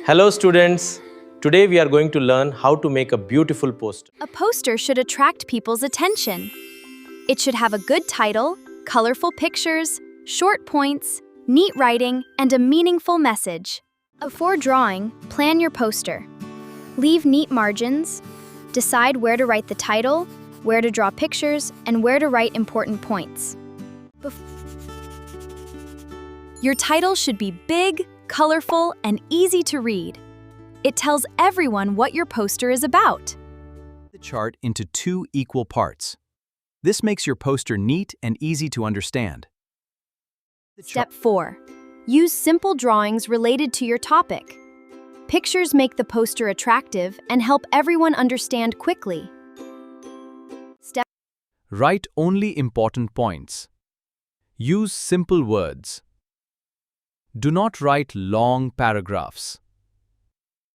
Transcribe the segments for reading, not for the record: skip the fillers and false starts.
Hello students, today we are going to learn how to make a beautiful poster. A poster should attract people's attention. It should have a good title, colorful pictures, short points, neat writing, and a meaningful message. Before drawing, plan your poster. Leave neat margins. Decide where to write the title, where to draw pictures, and where to write important points. Your title should be big, colorful, and easy to read. It tells everyone what your poster is about. The chart into 2 equal parts. This makes your poster neat and easy to understand. Step 4. Use simple drawings related to your topic. Pictures make the poster attractive and help everyone understand quickly. Write only important points. Use simple words. Do not write long paragraphs.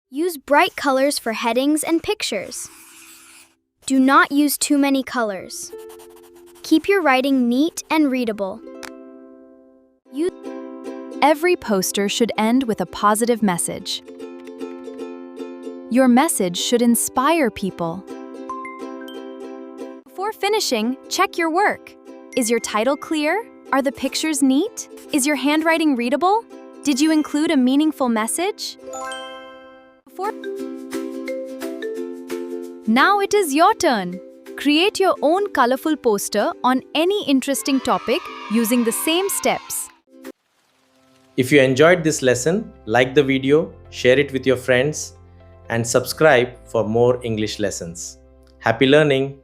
Use bright colors for headings and pictures. Do not use too many colors. Keep your writing neat and readable. Every poster should end with a positive message. Your message should inspire people. Before finishing, check your work. Is your title clear? Are the pictures neat? Is your handwriting readable? Did you include a meaningful message? Now it is your turn. Create your own colorful poster on any interesting topic using the same steps. If you enjoyed this lesson, like the video, share it with your friends, and subscribe for more English lessons. Happy learning!